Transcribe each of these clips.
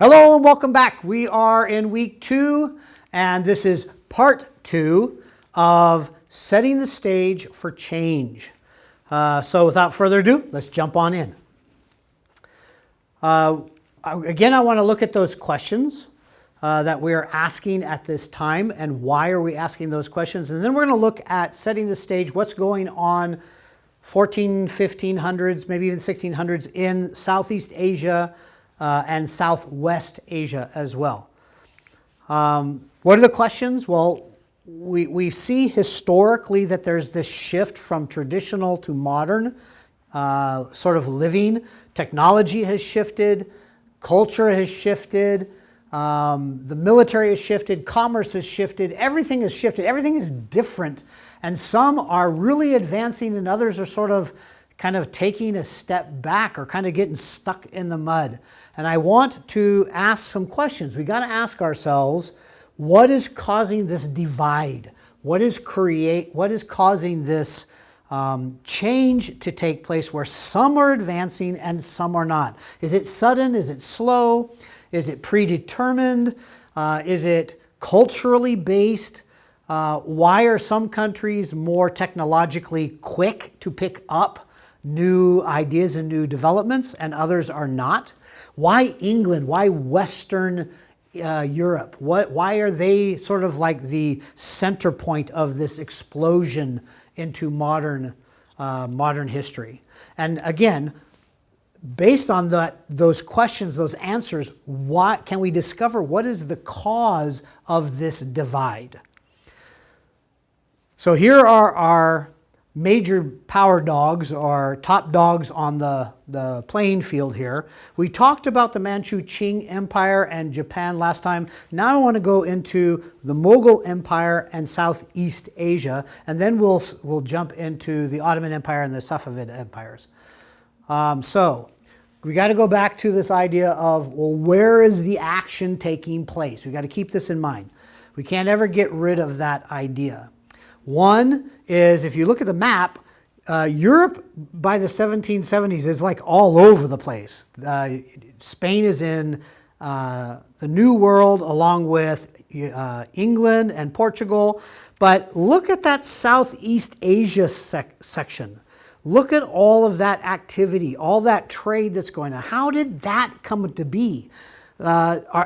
Hello and welcome back. We are in week 2, and this is part 2 of setting the stage for change. So without further ado, let's jump on in. Again, I want to look at those questions that we are asking at this time and why are we asking those questions. And then we're going to look at setting the stage, what's going on 1500s, maybe even 1600s in Southeast Asia and Southwest Asia as well. What are the questions? Well, we see historically that there's this shift from traditional to modern sort of living. Technology has shifted, culture has shifted, the military has shifted, commerce has shifted, everything has shifted, everything is different. And some are really advancing and others are sort of kind of taking a step back or kind of getting stuck in the mud. And I want to ask some questions. We got to ask ourselves, what is causing this divide? What is causing this change to take place where some are advancing and some are not? Is it sudden? Is it slow? Is it predetermined? Is it culturally based? Why are some countries more technologically quick to pick up new ideas and new developments and others are not? Why England? Why Western Europe? Why are they sort of like the center point of this explosion into modern history? And again, based on those questions, those answers, what can we discover? What is the cause of this divide? So here are our major power dogs, or top dogs on the playing field here. We talked about the Manchu Qing Empire and Japan last time. Now I want to go into the Mughal Empire and Southeast Asia, and then we'll jump into the Ottoman Empire and the Safavid empires. So we got to go back to this idea of, well, where is the action taking place? We got to keep this in mind. We can't ever get rid of that idea. One is, if you look at the map, Europe by the 1770s is like all over the place. Spain is in the New World along with England and Portugal. But look at that Southeast Asia section. Look at all of that activity, all that trade that's going on. How did that come to be?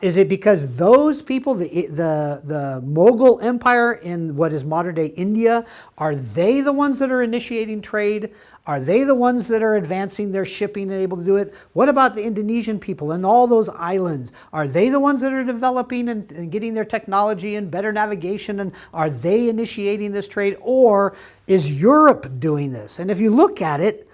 Is it because those people, the Mughal Empire in what is modern day India, are they the ones that are initiating trade? Are they the ones that are advancing their shipping and able to do it? What about the Indonesian people and all those islands? Are they the ones that are developing and getting their technology and better navigation? And are they initiating this trade? Or is Europe doing this? And if you look at it,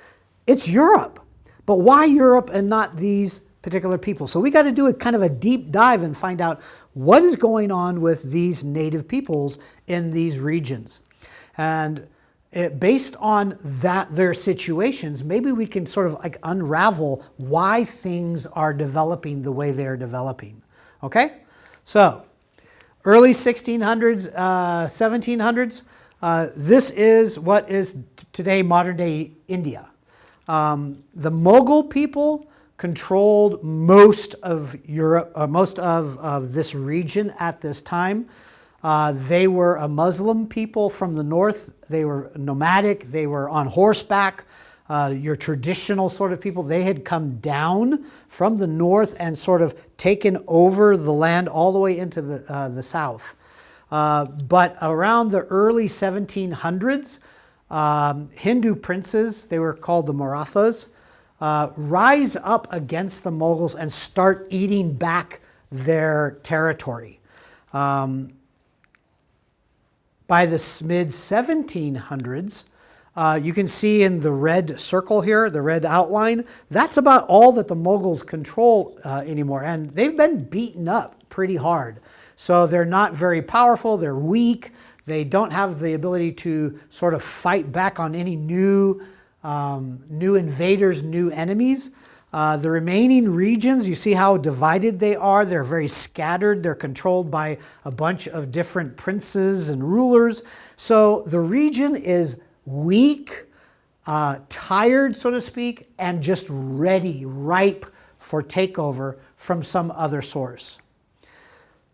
it's Europe. But why Europe and not these particular people? So we got to do a kind of a deep dive and find out what is going on with these native peoples in these regions. And based on their situations, maybe we can sort of like unravel why things are developing the way they're developing. Okay? So early 1600s, 1700s, this is what is today modern day India. The Mughal people controlled most of Europe, most of this region at this time. They were a Muslim people from the north. They were nomadic. They were on horseback. Your traditional sort of people. They had come down from the north and sort of taken over the land all the way into the south. But around the early 1700s, Hindu princes, they were called the Marathas, rise up against the Mughals and start eating back their territory. By the mid-1700s, you can see in the red circle here, the red outline, that's about all that the Mughals control anymore. And they've been beaten up pretty hard. So they're not very powerful, they're weak, they don't have the ability to sort of fight back on any new invaders, new enemies. The remaining regions, you see how divided they are. They're very scattered. They're controlled by a bunch of different princes and rulers. So the region is weak, tired, so to speak, and just ready, ripe for takeover from some other source.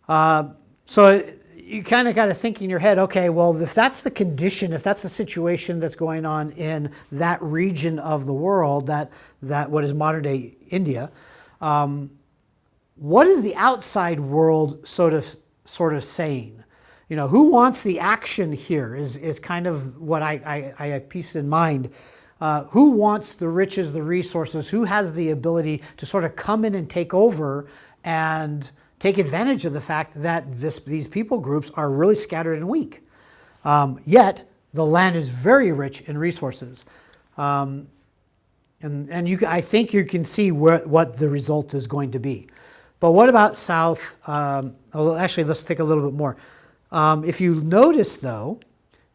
So you kind of got to think in your head, okay, well, if that's the condition, if that's the situation that's going on in that region of the world, that what is modern day India, what is the outside world sort of saying? You know, who wants the action here is kind of what I piece in mind. Who wants the riches, the resources? Who has the ability to sort of come in and take over and take advantage of the fact that these people groups are really scattered and weak? Yet the land is very rich in resources. And I think you can see what the result is going to be. But what about south? Well, actually, let's take a little bit more. If you notice, though,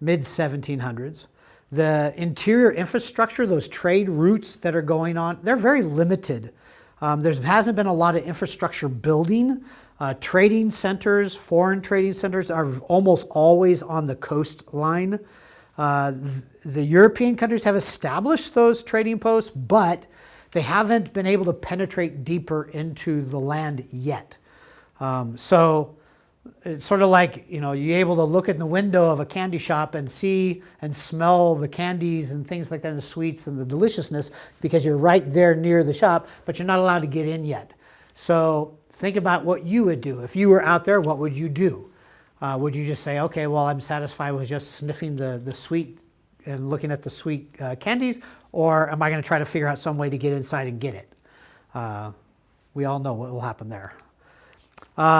mid-1700s, the interior infrastructure, those trade routes that are going on, they're very limited. There hasn't been a lot of infrastructure building. Trading centers, foreign trading centers are almost always on the coastline. The European countries have established those trading posts, but they haven't been able to penetrate deeper into the land yet. So it's sort of like, you know, you're able to look in the window of a candy shop and see and smell the candies and things like that, and the sweets and the deliciousness, because you're right there near the shop, but you're not allowed to get in yet. So think about what you would do. If you were out there, what would you do? Would you just say, okay, well, I'm satisfied with just sniffing the sweet and looking at the sweet candies, or am I going to try to figure out some way to get inside and get it? We all know what will happen there.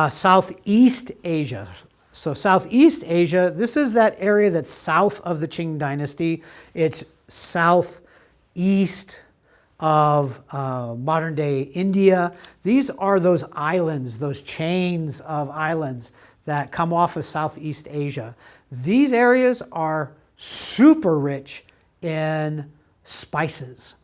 Southeast Asia. So Southeast Asia, this is that area that's south of the Qing dynasty. It's southeast of modern day India. These are those islands, those chains of islands that come off of Southeast Asia. These areas are super rich in spices.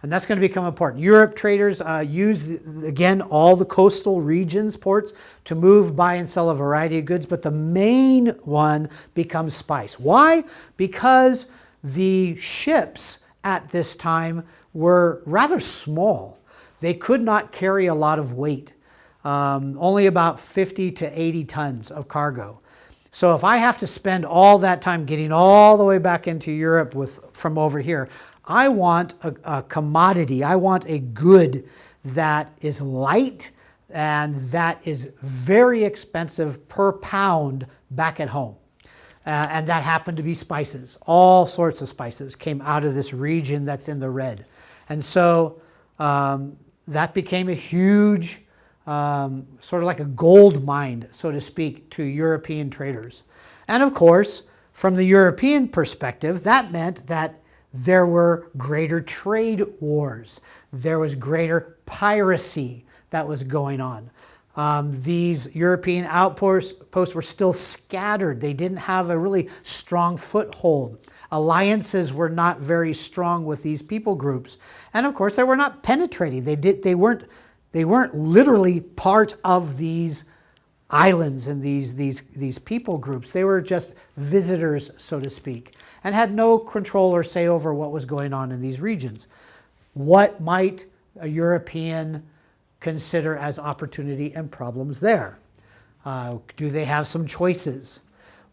And that's going to become important. Europe traders use, again, all the coastal regions, ports, to move, buy, and sell a variety of goods. But the main one becomes spice. Why? Because the ships at this time were rather small. They could not carry a lot of weight, only about 50 to 80 tons of cargo. So if I have to spend all that time getting all the way back into Europe from over here, I want a commodity. I want a good that is light and that is very expensive per pound back at home. And that happened to be spices. All sorts of spices came out of this region that's in the red. And so that became a huge, sort of like a gold mine, so to speak, to European traders. And of course, from the European perspective, that meant that there were greater trade wars. There was greater piracy that was going on. These European outposts were still scattered. They didn't have a really strong foothold. Alliances were not very strong with these people groups. And of course, they were not penetrating. They weren't literally part of these islands and these people groups. They were just visitors, so to speak, and had no control or say over what was going on in these regions. What might a European consider as opportunity and problems there? Do they have some choices?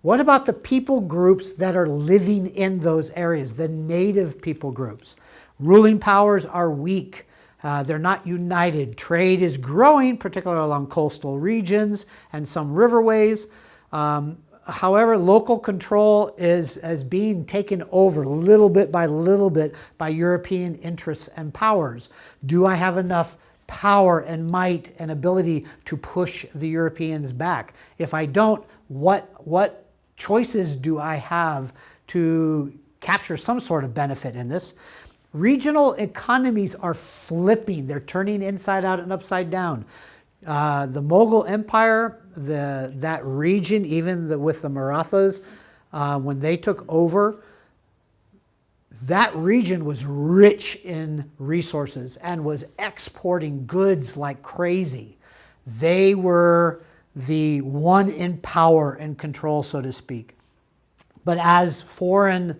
What about the people groups that are living in those areas, the native people groups? Ruling powers are weak. They're not united. Trade is growing, particularly along coastal regions and some riverways. However, local control is being taken over little bit by European interests and powers. Do I have enough power and might and ability to push the Europeans back? If I don't, what choices do I have to capture some sort of benefit in this? Regional economies are flipping. They're turning inside out and upside down. The Mughal Empire, that region, even with the Marathas, when they took over, that region was rich in resources and was exporting goods like crazy. They were the one in power and control, so to speak. But as foreign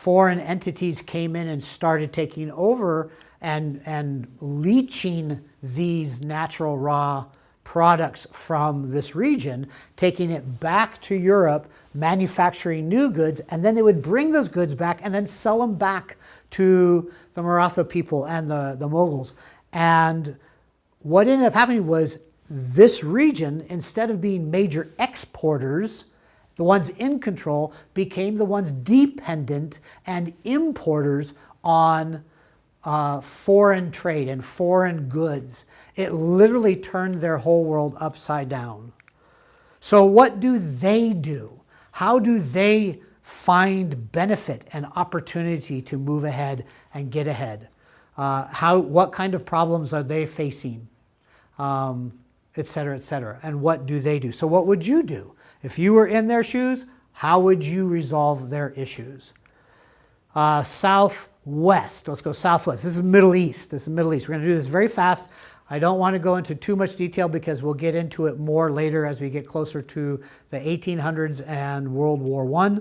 entities came in and started taking over and leaching these natural raw products from this region, taking it back to Europe, manufacturing new goods, and then they would bring those goods back and then sell them back to the Maratha people and the Mughals. And what ended up happening was this region, instead of being major exporters, the ones in control, became the ones dependent and importers on foreign trade and foreign goods. It literally turned their whole world upside down. So what do? How do they find benefit and opportunity to move ahead and get ahead? What kind of problems are they facing? Et cetera, et cetera. And what do they do? So what would you do? If you were in their shoes, how would you resolve their issues? Southwest. Let's go southwest. This is Middle East. We're going to do this very fast. I don't want to go into too much detail because we'll get into it more later as we get closer to the 1800s and World War I.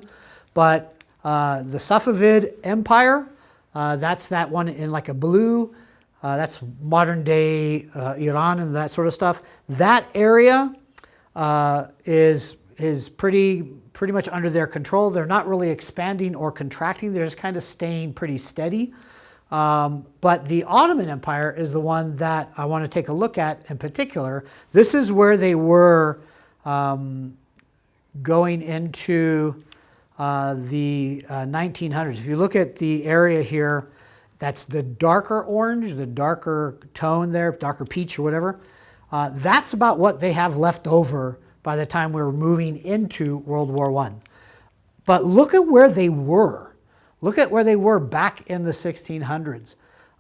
But the Safavid Empire, that's that one in like a blue. That's modern day Iran and that sort of stuff. That area is pretty much under their control. They're not really expanding or contracting. They're just kind of staying pretty steady. But the Ottoman Empire is the one that I want to take a look at in particular. This is where they were going into the 1900s. If you look at the area here, that's the darker orange, the darker tone there, darker peach or whatever. That's about what they have left over by the time we were moving into World War I. But look at where they were. Look at where they were back in the 1600s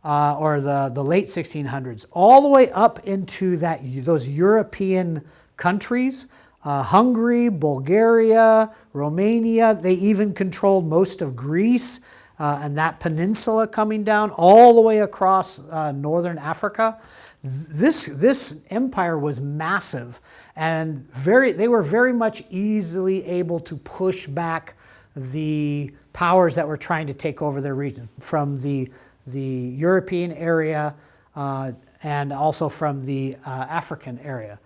or the late 1600s, all the way up into those European countries, Hungary, Bulgaria, Romania. They even controlled most of Greece and that peninsula coming down all the way across northern Africa. This empire was massive, and they were very much easily able to push back the powers that were trying to take over their region from the European area and also from the African area.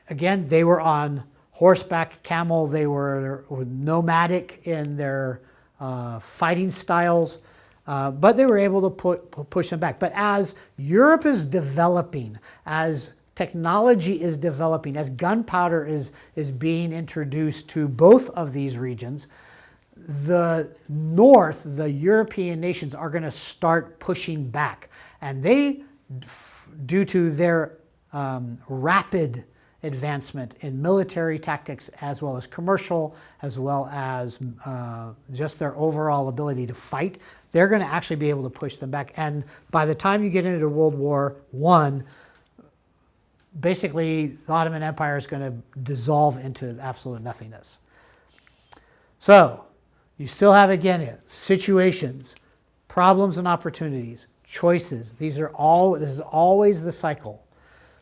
Again, they were on horseback, camel. They were nomadic in their fighting styles, but they were able to push them back. But as Europe is developing, as technology is developing, as gunpowder is being introduced to both of these regions, the North, the European nations, are going to start pushing back. And they, due to their rapid advancement in military tactics as well as commercial, as well as just their overall ability to fight, they're going to actually be able to push them back. And by the time you get into World War I, basically the Ottoman Empire is going to dissolve into absolute nothingness. So you still have, again, situations, problems and opportunities, choices. This is always the cycle.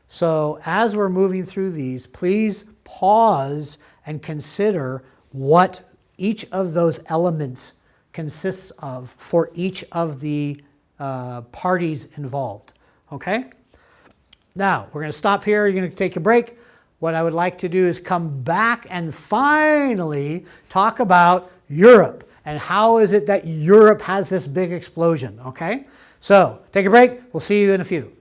So as we're moving through these, please pause and consider what each of those elements consists of for each of the parties involved. Okay? Now, we're going to stop here. You're going to take a break. What I would like to do is come back and finally talk about Europe and how is it that Europe has this big explosion. Okay? So, take a break. We'll see you in a few.